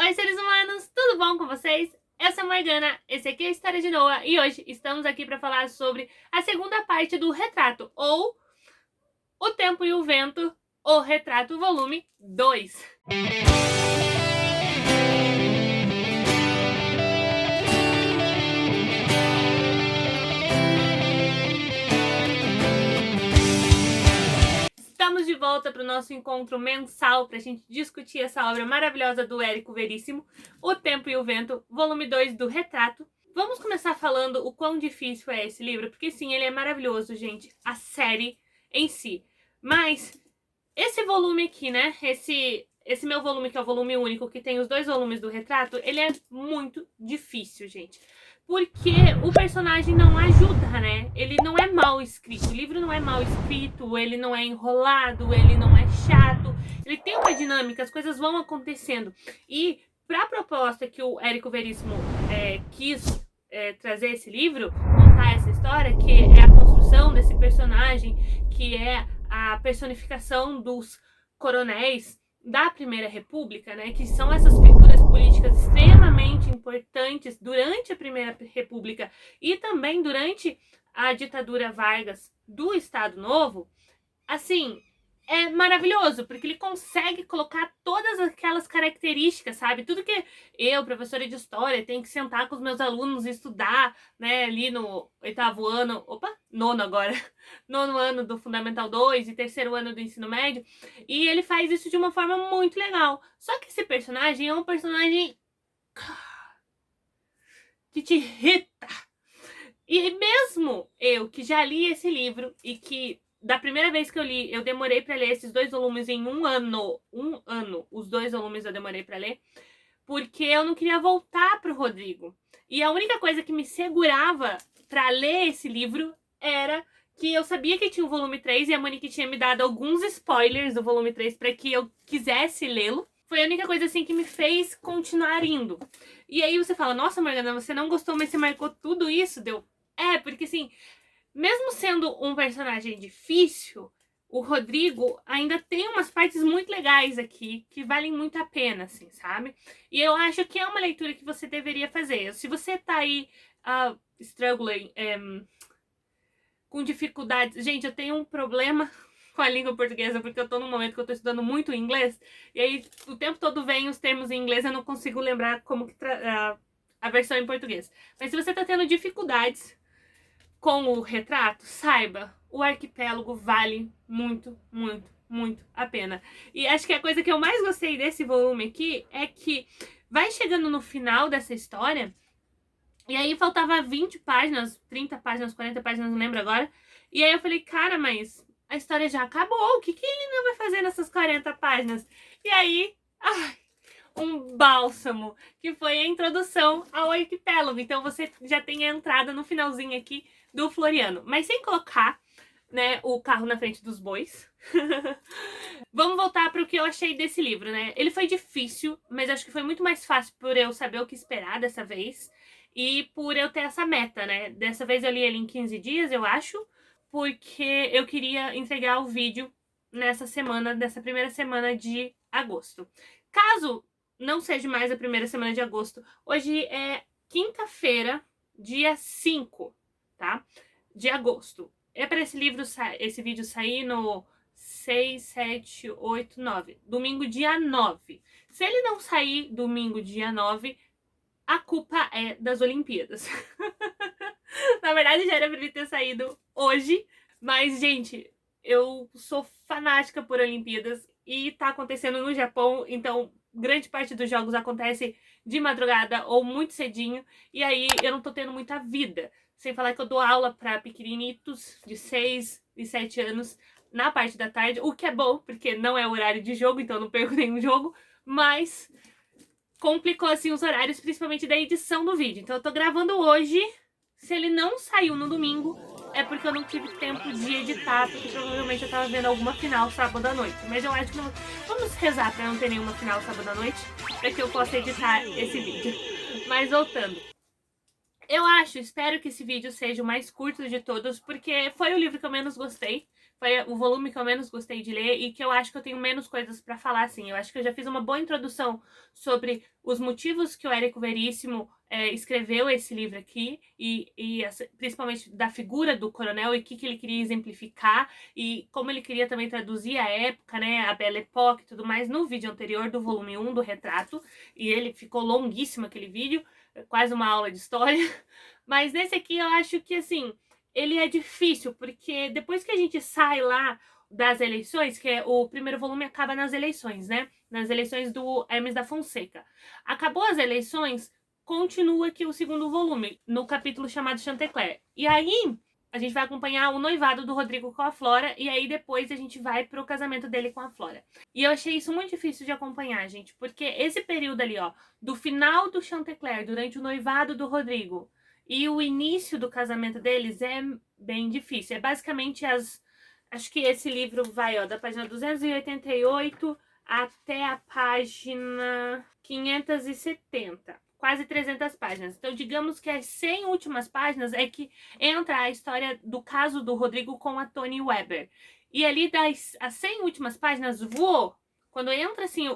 Oi, seres humanos, tudo bom com vocês? Eu sou a Morgana, esse aqui é a História de Noah e hoje estamos aqui para falar sobre a segunda parte do Retrato, ou O Tempo e o Vento, o Retrato volume 2. Estamos de volta para o nosso encontro mensal para a gente discutir essa obra maravilhosa do Érico Veríssimo, O Tempo e o Vento, volume 2 do Retrato. Vamos começar falando o quão difícil é esse livro, porque sim, ele é maravilhoso, gente, a série em si. Mas esse volume aqui, né, esse meu volume, que é o volume único, que tem os dois volumes do Retrato, ele é muito difícil, gente. Porque o personagem não ajuda, né? Ele não é mal escrito. O livro não é mal escrito, ele não é enrolado, ele não é chato. Ele tem uma dinâmica, as coisas vão acontecendo. E pra proposta que o Érico Veríssimo quis trazer esse livro, contar essa história, que é a construção desse personagem, que é a personificação dos coronéis da Primeira República, né, que são essas figuras políticas extremamente importantes durante a Primeira República e também durante a ditadura Vargas do Estado Novo, assim, é maravilhoso, porque ele consegue colocar todas aquelas características, sabe? Tudo que eu, professora de história, tenho que sentar com os meus alunos e estudar, né, ali no 8º ano, nono agora, nono ano do Fundamental 2 e 3º ano do ensino médio, e ele faz isso de uma forma muito legal. Só que esse personagem é um personagem que te irrita. E mesmo eu, que já li esse livro e que da primeira vez que eu li, eu demorei pra ler esses dois volumes em um ano, os dois volumes eu demorei pra ler, porque eu não queria voltar pro Rodrigo. E a única coisa que me segurava pra ler esse livro era que eu sabia que tinha o volume 3 e a Monique tinha me dado alguns spoilers do volume 3 pra que eu quisesse lê-lo. Foi a única coisa, assim, que me fez continuar indo. E aí você fala, nossa, Morgana, você não gostou, mas você marcou tudo isso? Porque assim, mesmo sendo um personagem difícil, o Rodrigo ainda tem umas partes muito legais aqui, que valem muito a pena, assim, sabe? E eu acho que é uma leitura que você deveria fazer. Se você tá aí struggling, com dificuldades... Gente, eu tenho um problema com a língua portuguesa, porque eu tô num momento que eu tô estudando muito inglês, e aí o tempo todo vem os termos em inglês, eu não consigo lembrar como que a versão em português. Mas se você tá tendo dificuldades com o Retrato, saiba, o Arquipélago vale muito, muito, muito a pena. E acho que a coisa que eu mais gostei desse volume aqui é que vai chegando no final dessa história, e aí faltava 20 páginas, 30 páginas, 40 páginas, não lembro agora, e aí eu falei, cara, mas a história já acabou, o que ele ainda vai fazer nessas 40 páginas? E aí, um bálsamo, que foi a introdução ao Arquipélago. Então você já tem a entrada no finalzinho aqui do Floriano, mas sem colocar, né, o carro na frente dos bois. Vamos voltar para o que eu achei desse livro, né? Ele foi difícil, mas acho que foi muito mais fácil por eu saber o que esperar dessa vez e por eu ter essa meta, né? Dessa vez eu li ele em 15 dias, eu acho, porque eu queria entregar o vídeo nessa semana, dessa primeira semana de agosto. Caso não seja mais a primeira semana de agosto, hoje é quinta-feira, dia 5, tá? De agosto. É para esse vídeo sair no 6, 7, 8, 9. Domingo, dia 9. Se ele não sair domingo, dia 9, a culpa é das Olimpíadas. Na verdade, já era pra ele ter saído hoje, mas, gente, eu sou fanática por Olimpíadas e tá acontecendo no Japão, então grande parte dos jogos acontece de madrugada ou muito cedinho, e aí eu não tô tendo muita vida. Sem falar que eu dou aula pra pequeniниtos de 6 e 7 anos na parte da tarde, o que é bom, porque não é horário de jogo, então eu não perco nenhum jogo, mas complicou assim os horários, principalmente da edição do vídeo. Então eu tô gravando hoje. Se ele não saiu no domingo, é porque eu não tive tempo de editar, porque provavelmente eu tava vendo alguma final sábado à noite. Mas eu acho que não... Vamos rezar pra não ter nenhuma final sábado à noite, pra que eu possa editar esse vídeo. Mas voltando. Eu espero que esse vídeo seja o mais curto de todos, porque foi o livro que eu menos gostei. foi o volume que eu menos gostei de ler e que eu acho que eu tenho menos coisas pra falar, assim. Eu acho que eu já fiz uma boa introdução sobre os motivos que o Érico Veríssimo escreveu esse livro aqui, principalmente da figura do coronel e o que ele queria exemplificar, e como ele queria também traduzir a época, né, a Belle Époque e tudo mais, no vídeo anterior do volume 1 do retrato, e ele ficou longuíssimo aquele vídeo, quase uma aula de história, mas nesse aqui eu acho que, assim, ele é difícil, porque depois que a gente sai lá das eleições, que o primeiro volume acaba nas eleições, né? Nas eleições do Hermes da Fonseca. Acabou as eleições, continua aqui o segundo volume, no capítulo chamado Chantecler. E aí, a gente vai acompanhar o noivado do Rodrigo com a Flora, e aí depois a gente vai pro casamento dele com a Flora. E eu achei isso muito difícil de acompanhar, gente, porque esse período ali, ó, do final do Chantecler, durante o noivado do Rodrigo, e o início do casamento deles é bem difícil. É basicamente acho que esse livro vai, ó, da página 288 até a página 570. Quase 300 páginas. Então, digamos que as 100 últimas páginas é que entra a história do caso do Rodrigo com a Toni Weber. E ali as 100 últimas páginas voou. Quando entra assim,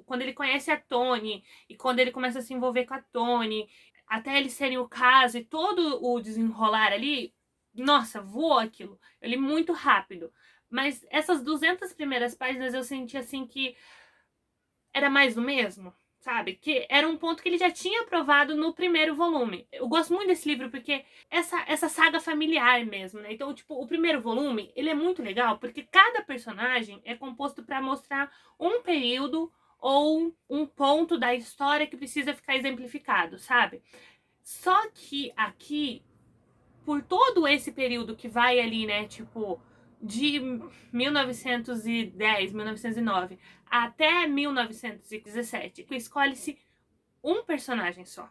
quando ele conhece a Toni e quando ele começa a se envolver com a Toni, até eles serem o caso e todo o desenrolar ali, nossa, voou aquilo. Eu li muito rápido. Mas essas 200 primeiras páginas eu senti assim que era mais do mesmo, sabe? Que era um ponto que ele já tinha aprovado no primeiro volume. Eu gosto muito desse livro porque essa saga familiar mesmo, né? Então, tipo, o primeiro volume, ele é muito legal porque cada personagem é composto para mostrar um período ou um ponto da história que precisa ficar exemplificado, sabe? Só que aqui, por todo esse período que vai ali, né, tipo, de 1910, 1909 até 1917, escolhe-se um personagem só.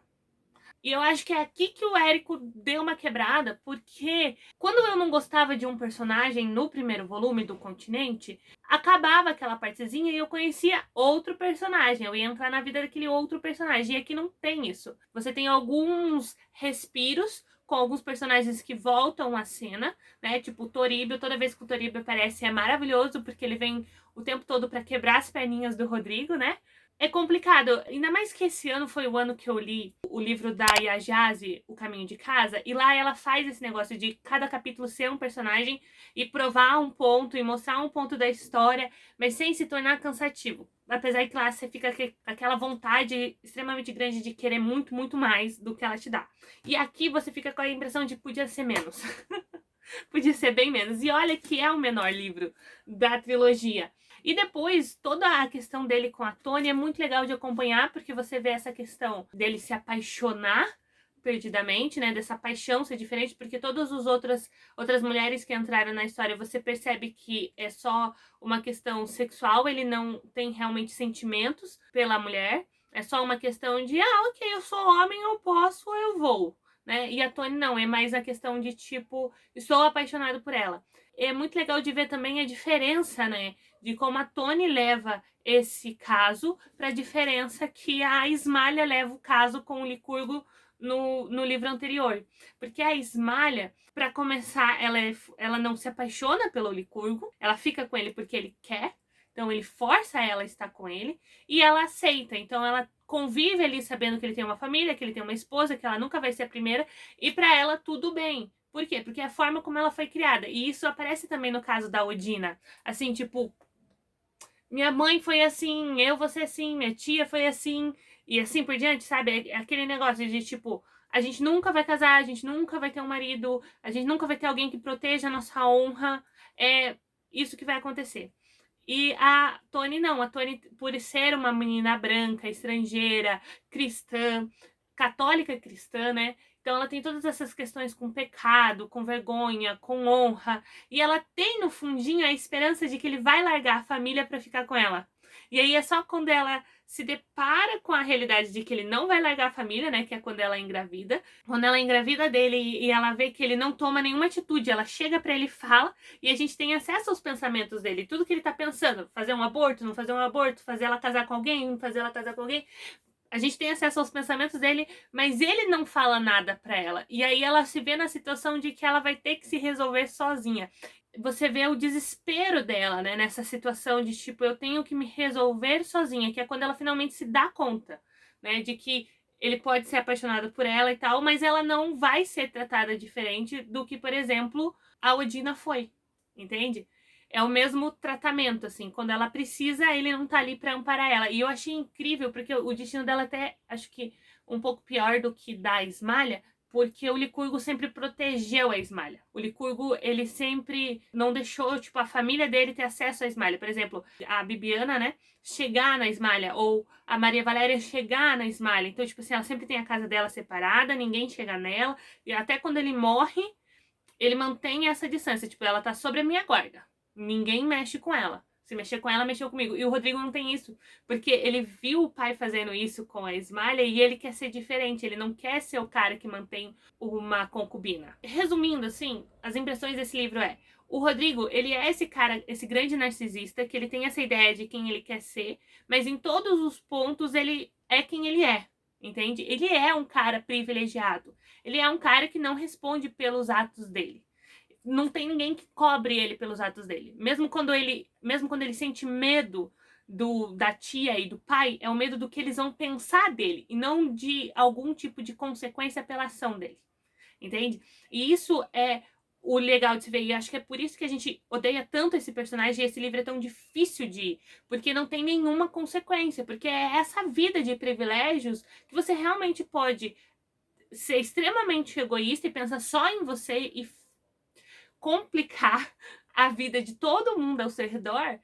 E eu acho que é aqui que o Érico deu uma quebrada, porque quando eu não gostava de um personagem no primeiro volume do Continente, acabava aquela partezinha e eu conhecia outro personagem. Eu ia entrar na vida daquele outro personagem. E aqui não tem isso. Você tem alguns respiros com alguns personagens que voltam à cena, né? Tipo o Toribio, toda vez que o Toribio aparece é maravilhoso, porque ele vem o tempo todo para quebrar as perninhas do Rodrigo, né? É complicado, ainda mais que esse ano foi o ano que eu li o livro da Yajaze, O Caminho de Casa, e lá ela faz esse negócio de cada capítulo ser um personagem e provar um ponto e mostrar um ponto da história, mas sem se tornar cansativo. Apesar que lá você fica com aquela vontade extremamente grande de querer muito, muito mais do que ela te dá. E aqui você fica com a impressão de que podia ser menos. Podia ser bem menos. E olha que é o menor livro da trilogia. E depois, toda a questão dele com a Toni é muito legal de acompanhar, porque você vê essa questão dele se apaixonar perdidamente, né? Dessa paixão ser diferente, porque todas as outras mulheres que entraram na história, você percebe que é só uma questão sexual, ele não tem realmente sentimentos pela mulher. É só uma questão de, ok, eu sou homem, eu posso, eu vou. Né? E a Toni não, é mais a questão de tipo, estou apaixonado por ela. É muito legal de ver também a diferença, né? De como a Toni leva esse caso para a diferença que a Ismalha leva o caso com o Licurgo no livro anterior. Porque a Ismalha, para começar, ela não se apaixona pelo Licurgo, ela fica com ele porque ele quer, então ele força ela a estar com ele, e ela aceita, então ela convive ali sabendo que ele tem uma família, que ele tem uma esposa, que ela nunca vai ser a primeira, e para ela tudo bem. Por quê? Porque é a forma como ela foi criada. E isso aparece também no caso da Odina. Assim, tipo, minha mãe foi assim, eu vou ser assim, minha tia foi assim, e assim por diante, sabe? É aquele negócio de tipo, a gente nunca vai casar, a gente nunca vai ter um marido, a gente nunca vai ter alguém que proteja a nossa honra. É isso que vai acontecer. E a Toni não, a Toni, por ser uma menina branca, estrangeira, cristã, católica cristã, né? Então ela tem todas essas questões com pecado, com vergonha, com honra, e ela tem no fundinho a esperança de que ele vai largar a família para ficar com ela. E aí é só quando ela se depara com a realidade de que ele não vai largar a família, né, que é quando ela engravida. Quando ela engravida dele e ela vê que ele não toma nenhuma atitude, ela chega para ele e fala, e a gente tem acesso aos pensamentos dele, tudo que ele tá pensando, fazer um aborto, não fazer um aborto, fazer ela casar com alguém, não fazer ela casar com alguém. A gente tem acesso aos pensamentos dele, mas ele não fala nada pra ela. E aí ela se vê na situação de que ela vai ter que se resolver sozinha. você vê o desespero dela, né, nessa situação de tipo, eu tenho que me resolver sozinha, que é quando ela finalmente se dá conta, né, de que ele pode ser apaixonado por ela e tal, mas ela não vai ser tratada diferente do que, por exemplo, a Odina foi, entende? É o mesmo tratamento, assim, quando ela precisa, ele não tá ali pra amparar ela. E eu achei incrível, porque o destino dela até, acho que um pouco pior do que da Ismalha, porque o Licurgo sempre protegeu a Ismalha. O Licurgo, ele sempre não deixou, tipo, a família dele ter acesso à Ismalha. Por exemplo, a Bibiana, né, chegar na Ismalha, ou a Maria Valéria chegar na Ismalha. Então, tipo assim, ela sempre tem a casa dela separada, ninguém chega nela, e até quando ele morre, ele mantém essa distância, tipo, ela tá sobre a minha guarda. Ninguém mexe com ela. Se mexer com ela, mexeu comigo. E o Rodrigo não tem isso, porque ele viu o pai fazendo isso com a Ismalha e ele quer ser diferente, ele não quer ser o cara que mantém uma concubina. Resumindo, assim, as impressões desse livro é: o Rodrigo, ele é esse cara, esse grande narcisista, que ele tem essa ideia de quem ele quer ser, mas em todos os pontos ele é quem ele é, entende? Ele é um cara privilegiado. Ele é um cara que não responde pelos atos dele. Não tem ninguém que cobre ele pelos atos dele. Mesmo quando ele sente medo da tia e do pai, é o medo do que eles vão pensar dele e não de algum tipo de consequência pela ação dele. Entende? E isso é o legal de se ver. E acho que é por isso que a gente odeia tanto esse personagem e esse livro é tão difícil de ir. Porque não tem nenhuma consequência. Porque é essa vida de privilégios que você realmente pode ser extremamente egoísta e pensar só em você e complicar a vida de todo mundo ao seu redor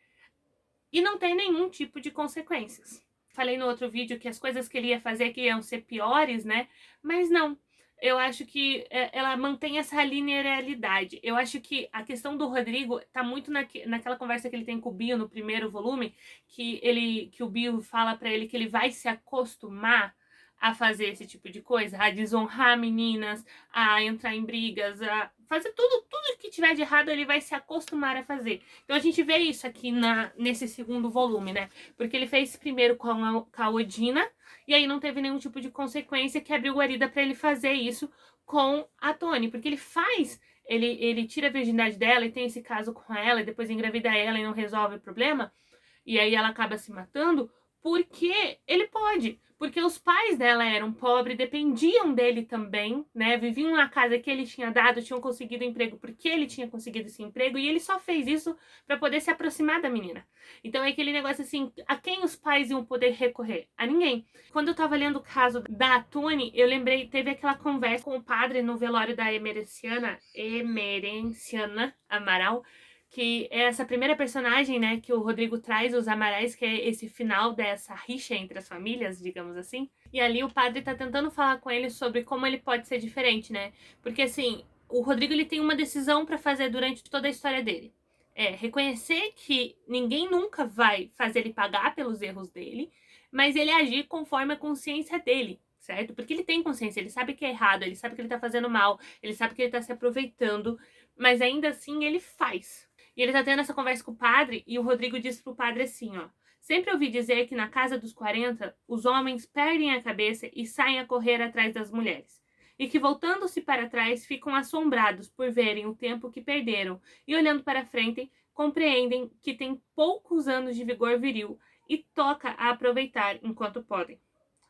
e não tem nenhum tipo de consequências. Falei no outro vídeo que as coisas que ele ia fazer que iam ser piores, né? Mas não. Eu acho que ela mantém essa linearidade. Eu acho que a questão do Rodrigo tá muito naquela conversa que ele tem com o Bio no primeiro volume, que o Bio fala pra ele que ele vai se acostumar a fazer esse tipo de coisa, a desonrar meninas, a entrar em brigas, a fazer tudo que tiver de errado, ele vai se acostumar a fazer. Então a gente vê isso aqui nesse segundo volume, né? Porque ele fez primeiro com a Odina, e aí não teve nenhum tipo de consequência que abriu guarida para ele fazer isso com a Toni. Porque ele faz, ele tira a virgindade dela e tem esse caso com ela, e depois engravida ela e não resolve o problema, e aí ela acaba se matando, porque ele pode. Porque os pais dela eram pobres, dependiam dele também, né? Viviam na casa que ele tinha dado, tinham conseguido emprego porque ele tinha conseguido esse emprego e ele só fez isso para poder se aproximar da menina. Então é aquele negócio assim, a quem os pais iam poder recorrer? A ninguém. Quando eu tava lendo o caso da Toni, eu lembrei, teve aquela conversa com o padre no velório da Emerenciana Amaral, que é essa primeira personagem, né, que o Rodrigo traz, os Amarais, que é esse final dessa rixa entre as famílias, digamos assim. E ali o padre tá tentando falar com ele sobre como ele pode ser diferente, né? Porque assim, o Rodrigo ele tem uma decisão para fazer durante toda a história dele. É reconhecer que ninguém nunca vai fazer ele pagar pelos erros dele, mas ele agir conforme a consciência dele, certo? Porque ele tem consciência, ele sabe que é errado, ele sabe que ele tá fazendo mal, ele sabe que ele tá se aproveitando, mas ainda assim ele faz. E ele tá tendo essa conversa com o padre e o Rodrigo diz pro padre assim, ó: sempre ouvi dizer que na casa dos 40 os homens perdem a cabeça e saem a correr atrás das mulheres. E que voltando-se para trás ficam assombrados por verem o tempo que perderam e olhando para frente compreendem que têm poucos anos de vigor viril e toca a aproveitar enquanto podem.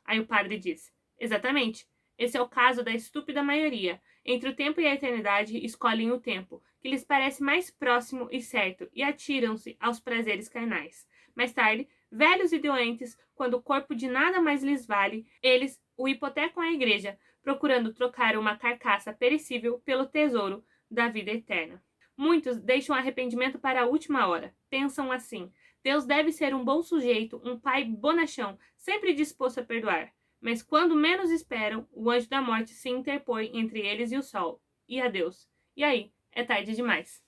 Aí o padre diz: exatamente. Esse é o caso da estúpida maioria. Entre o tempo e a eternidade, escolhem o tempo, que lhes parece mais próximo e certo, e atiram-se aos prazeres carnais. Mais tarde, velhos e doentes, quando o corpo de nada mais lhes vale, eles o hipotecam à igreja, procurando trocar uma carcaça perecível pelo tesouro da vida eterna. Muitos deixam o arrependimento para a última hora. Pensam assim: Deus deve ser um bom sujeito, um pai bonachão, sempre disposto a perdoar. Mas quando menos esperam, o anjo da morte se interpõe entre eles e o sol. E adeus. E aí, é tarde demais.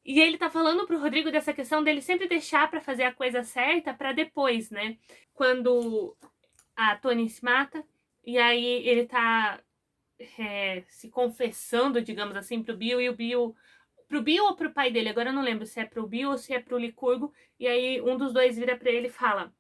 E ele tá falando pro Rodrigo dessa questão dele sempre deixar pra fazer a coisa certa pra depois, né? Quando a Toni se mata, e aí ele tá se confessando, digamos assim, pro Bill, e o Bill... Pro Bill ou pro pai dele? Agora eu não lembro se é pro Bill ou se é pro Licurgo. E aí um dos dois vira pra ele e fala: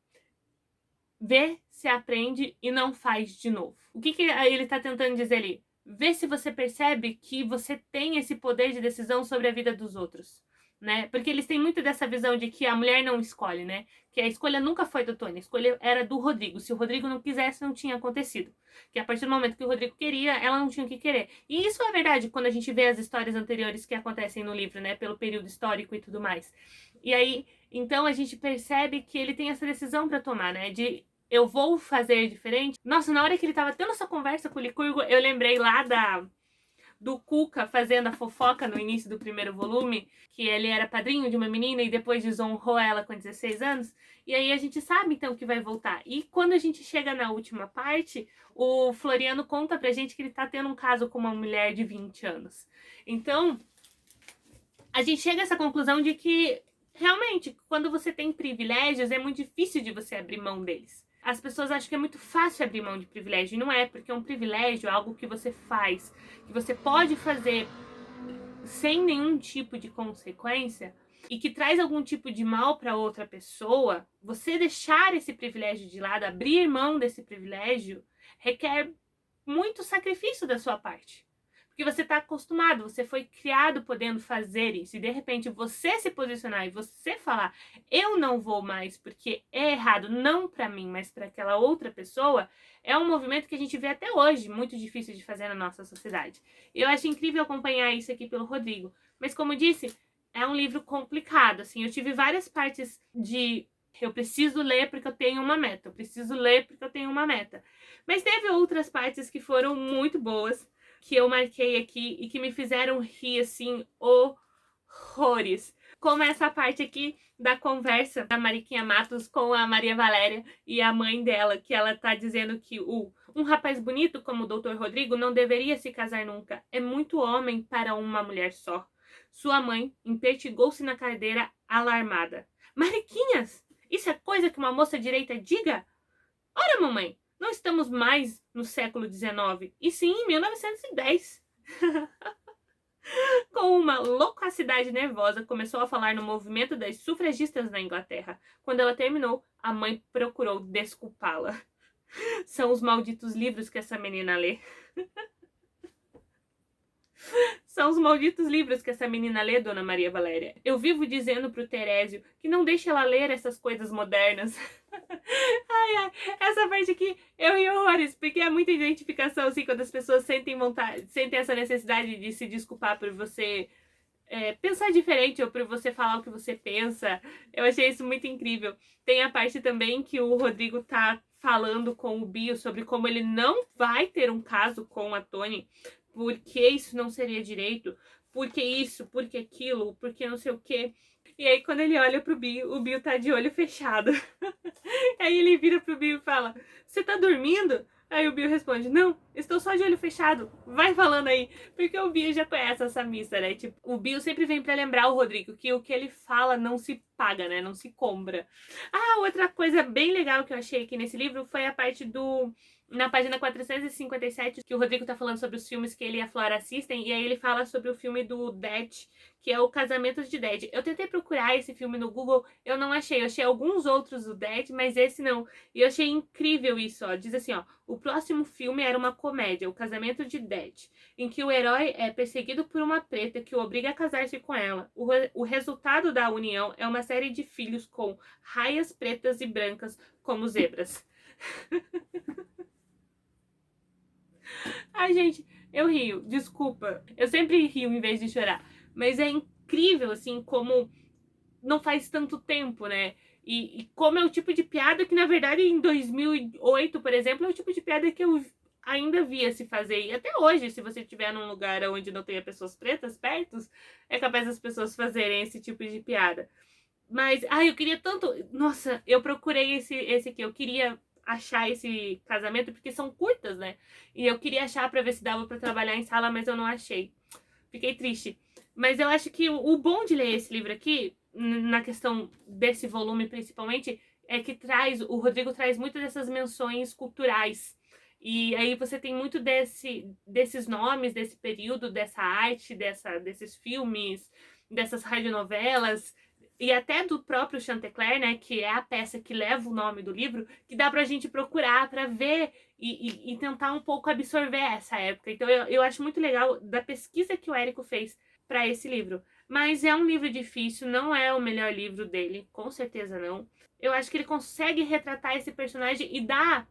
vê, se aprende e não faz de novo. O que ele tá tentando dizer ali? vê se você percebe que você tem esse poder de decisão sobre a vida dos outros, né? Porque eles têm muito dessa visão de que a mulher não escolhe, né? Que a escolha nunca foi do Tony, a escolha era do Rodrigo. Se o Rodrigo não quisesse, não tinha acontecido. Que a partir do momento que o Rodrigo queria, ela não tinha o que querer. E isso é verdade quando a gente vê as histórias anteriores que acontecem no livro, né? Pelo período histórico e tudo mais. E aí, então a gente percebe que ele tem essa decisão pra tomar, né? De eu vou fazer diferente. Nossa, na hora que ele tava tendo essa conversa com o Licurgo, eu lembrei lá do Cuca fazendo a fofoca no início do primeiro volume, que ele era padrinho de uma menina e depois desonrou ela com 16 anos. E aí a gente sabe então que vai voltar. E quando a gente chega na última parte, o Floriano conta pra gente que ele tá tendo um caso com uma mulher de 20 anos. Então, a gente chega a essa conclusão de que realmente, quando você tem privilégios, é muito difícil de você abrir mão deles. As pessoas acham que é muito fácil abrir mão de privilégio, e não é, porque um privilégio é algo que você faz, que você pode fazer sem nenhum tipo de consequência e que traz algum tipo de mal para outra pessoa. Você deixar esse privilégio de lado, abrir mão desse privilégio, requer muito sacrifício da sua parte. Porque você está acostumado, você foi criado podendo fazer isso. E de repente você se posicionar e você falar, eu não vou mais porque é errado, não para mim, mas para aquela outra pessoa, é um movimento que a gente vê até hoje, muito difícil de fazer na nossa sociedade. Eu acho incrível acompanhar isso aqui pelo Rodrigo. Mas como disse, é um livro complicado, assim. Eu tive várias partes de eu preciso ler porque eu tenho uma meta, eu preciso ler porque eu tenho uma meta. Mas teve outras partes que foram muito boas, que eu marquei aqui e que me fizeram rir, assim, horrores. Como essa parte aqui da conversa da Mariquinha Matos com a Maria Valéria e a mãe dela, que ela tá dizendo que um rapaz bonito como o Dr. Rodrigo não deveria se casar nunca. É muito homem para uma mulher só. Sua mãe impertigou-se na cadeira alarmada. Mariquinhas, isso é coisa que uma moça direita diga? Ora, mamãe, não estamos mais no século XIX, e sim em 1910. Com uma loquacidade nervosa, começou a falar no movimento das sufragistas na Inglaterra. Quando ela terminou, a mãe procurou desculpá-la. São os malditos livros que essa menina lê. São os malditos livros que essa menina lê, Dona Maria Valéria. Eu vivo dizendo pro Terésio que não deixe ela ler essas coisas modernas. Ai, ai, essa parte aqui eu ri horrores, porque é muita identificação, assim, quando as pessoas sentem vontade, sentem essa necessidade de se desculpar por você pensar diferente ou por você falar o que você pensa. Eu achei isso muito incrível. Tem a parte também que o Rodrigo tá falando com o Bio sobre como ele não vai ter um caso com a Tony, porque isso não seria direito, porque isso, porque aquilo, porque não sei o quê. E aí quando ele olha pro Bio, o Bio tá de olho fechado. Aí ele vira pro Bio e fala, você tá dormindo? Aí o Bio responde, não, estou só de olho fechado, vai falando aí. Porque o Bio já conhece essa missa, né? Tipo, o Bio sempre vem pra lembrar o Rodrigo que o que ele fala não se paga, né? Não se compra. Ah, outra coisa bem legal que eu achei aqui nesse livro foi a parte na página 457, que o Rodrigo tá falando sobre os filmes que ele e a Flora assistem, e aí ele fala sobre o filme do Dad, que é o Casamento de Dad. Eu tentei procurar esse filme no Google, eu não achei. Eu achei alguns outros do Dad, mas esse não. E eu achei incrível isso, ó. Diz assim, ó. O próximo filme era uma comédia, O Casamento de Dad, em que o herói é perseguido por uma preta que o obriga a casar-se com ela. O resultado da união é uma série de filhos com raias pretas e brancas como zebras. Ai, gente, eu rio, desculpa. Eu sempre rio em vez de chorar. Mas é incrível, assim, como não faz tanto tempo, né? E como é o tipo de piada que, na verdade, em 2008, por exemplo, é o tipo de piada que eu ainda via se fazer. E até hoje, se você estiver num lugar onde não tenha pessoas pretas perto, é capaz das pessoas fazerem esse tipo de piada. Mas, ai, eu queria tanto... Nossa, eu procurei esse aqui, eu queria achar esse casamento, porque são curtas, né? E eu queria achar pra ver se dava pra trabalhar em sala, mas eu não achei. Fiquei triste. Mas eu acho que o bom de ler esse livro aqui, na questão desse volume principalmente, é que o Rodrigo traz muitas dessas menções culturais. E aí você tem muito desses nomes, desse período, dessa arte, desses filmes, dessas radionovelas, e até do próprio Chantecler, né, que é a peça que leva o nome do livro, que dá pra gente procurar, pra ver e tentar um pouco absorver essa época. Então eu acho muito legal da pesquisa que o Érico fez para esse livro. Mas é um livro difícil, não é o melhor livro dele, com certeza não. Eu acho que ele consegue retratar esse personagem e dar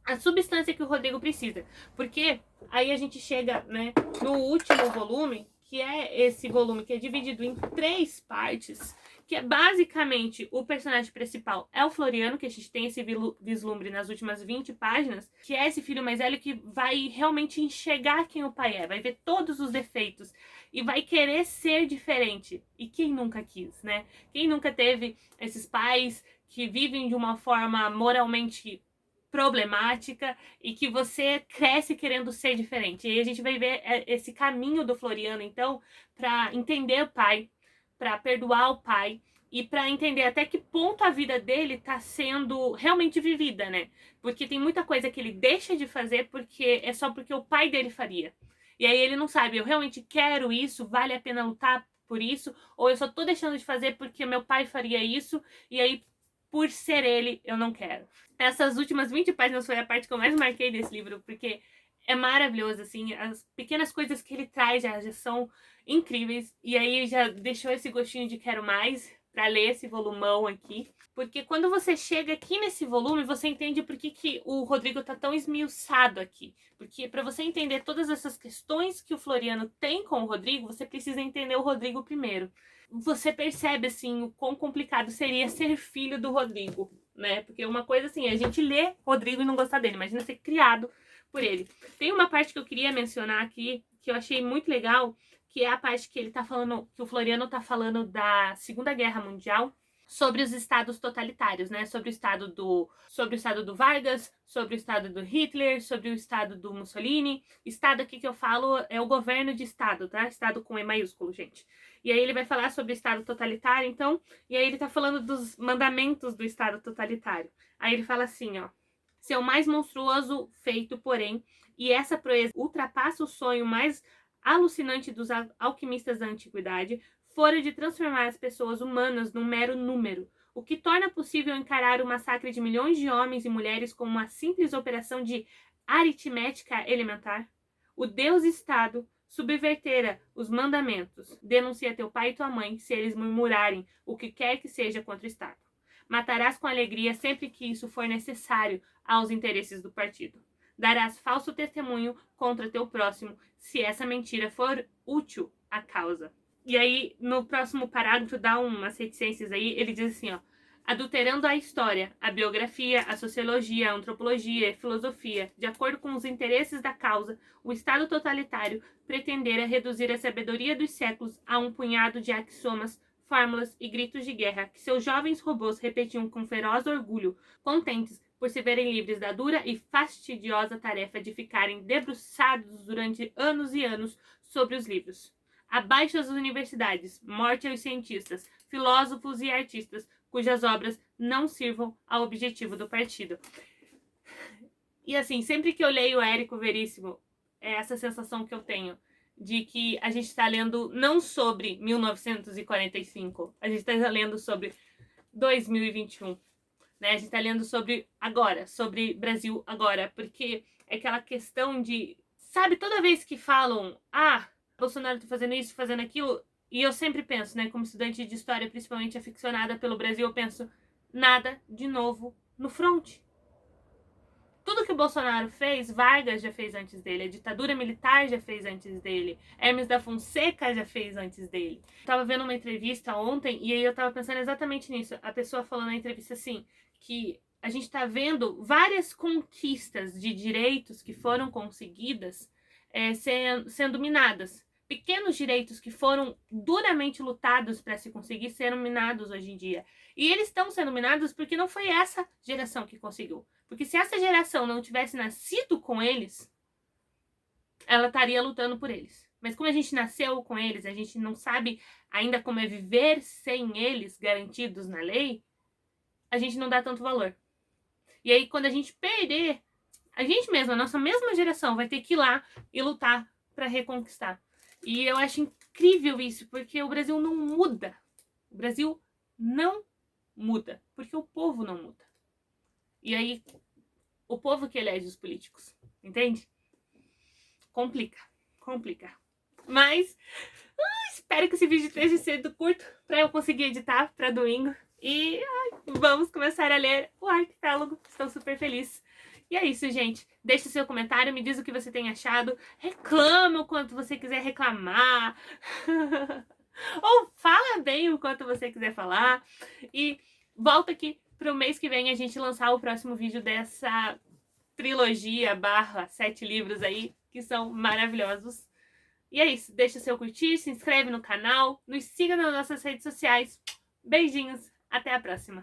a substância que o Rodrigo precisa. Porque aí a gente chega, né, no último volume, que é esse volume que é dividido em 3 partes, que é basicamente o personagem principal é o Floriano, que a gente tem esse vislumbre nas últimas 20 páginas, que é esse filho mais velho que vai realmente enxergar quem o pai é, vai ver todos os defeitos e vai querer ser diferente. E quem nunca quis, né? Quem nunca teve esses pais que vivem de uma forma moralmente problemática e que você cresce querendo ser diferente. E aí a gente vai ver esse caminho do Floriano, então, para entender o pai, para perdoar o pai e para entender até que ponto a vida dele tá sendo realmente vivida, né? Porque tem muita coisa que ele deixa de fazer porque é só porque o pai dele faria. E aí ele não sabe, eu realmente quero isso, vale a pena lutar por isso, ou eu só tô deixando de fazer porque meu pai faria isso, e aí por ser ele, eu não quero. Essas últimas 20 páginas foi a parte que eu mais marquei desse livro, porque é maravilhoso, assim, as pequenas coisas que ele traz já são incríveis, e aí já deixou esse gostinho de quero mais para ler esse volumão aqui, porque quando você chega aqui nesse volume, você entende por que o Rodrigo tá tão esmiuçado aqui, porque para você entender todas essas questões que o Floriano tem com o Rodrigo, você precisa entender o Rodrigo primeiro. Você percebe, assim, o quão complicado seria ser filho do Rodrigo, né? Porque uma coisa, assim, a gente lê Rodrigo e não gostar dele. Imagina ser criado por ele. Tem uma parte que eu queria mencionar aqui, que eu achei muito legal, que é a parte que ele tá falando, que o Floriano tá falando da Segunda Guerra Mundial, sobre os estados totalitários, né? Sobre o estado do Vargas, sobre o estado do Hitler, sobre o estado do Mussolini. Estado aqui que eu falo é o governo de estado, tá? Estado com E maiúsculo, gente. E aí ele vai falar sobre o estado totalitário, então, e aí ele tá falando dos mandamentos do estado totalitário. Aí ele fala assim, ó: seu mais monstruoso feito, porém, e essa proeza ultrapassa o sonho mais alucinante dos alquimistas da antiguidade, fora de transformar as pessoas humanas num mero número, o que torna possível encarar o massacre de milhões de homens e mulheres como uma simples operação de aritmética elementar. O Deus-Estado subvertera os mandamentos. Denuncia teu pai e tua mãe se eles murmurarem o que quer que seja contra o Estado. Matarás com alegria sempre que isso for necessário aos interesses do partido. Darás falso testemunho contra teu próximo se essa mentira for útil à causa. E aí, no próximo parágrafo, dá umas reticências aí, ele diz assim, ó: adulterando a história, a biografia, a sociologia, a antropologia e a filosofia, de acordo com os interesses da causa, o Estado totalitário pretendera reduzir a sabedoria dos séculos a um punhado de axiomas, fórmulas e gritos de guerra que seus jovens robôs repetiam com feroz orgulho, contentes por se verem livres da dura e fastidiosa tarefa de ficarem debruçados durante anos e anos sobre os livros. Abaixo as universidades, morte aos cientistas, filósofos e artistas, cujas obras não sirvam ao objetivo do partido. E assim, sempre que eu leio Érico Veríssimo, é essa sensação que eu tenho de que a gente está lendo não sobre 1945, a gente está lendo sobre 2021, né? A gente está lendo sobre agora, sobre Brasil agora, porque é aquela questão de, sabe, toda vez que falam, Bolsonaro tá fazendo isso, fazendo aquilo, e eu sempre penso, né, como estudante de história, principalmente aficionada pelo Brasil, eu penso, nada de novo no front. Tudo que o Bolsonaro fez, Vargas já fez antes dele, a ditadura militar já fez antes dele, Hermes da Fonseca já fez antes dele. Eu tava vendo uma entrevista ontem e aí eu tava pensando exatamente nisso. A pessoa falando na entrevista assim, que a gente tá vendo várias conquistas de direitos que foram conseguidas sendo minadas. Pequenos direitos que foram duramente lutados para se conseguir serem minados hoje em dia. E eles estão sendo minados porque não foi essa geração que conseguiu. Porque se essa geração não tivesse nascido com eles, ela estaria lutando por eles. Mas como a gente nasceu com eles, a gente não sabe ainda como é viver sem eles garantidos na lei, a gente não dá tanto valor. E aí quando a gente perder, a gente mesma, a nossa mesma geração vai ter que ir lá e lutar para reconquistar. E eu acho incrível isso, porque o Brasil não muda. O Brasil não muda, porque o povo não muda. E aí, o povo que elege os políticos, entende? Complica. Mas espero que esse vídeo esteja sendo curto para eu conseguir editar para domingo. E vamos começar a ler o Arquipélago. Estou super feliz. E é isso, gente. Deixe seu comentário, me diz o que você tem achado. Reclama o quanto você quiser reclamar. Ou fala bem o quanto você quiser falar. E volta aqui pro mês que vem a gente lançar o próximo vídeo dessa trilogia / 7 livros aí, que são maravilhosos. E é isso, deixa seu curtir, se inscreve no canal, nos siga nas nossas redes sociais. Beijinhos, até a próxima!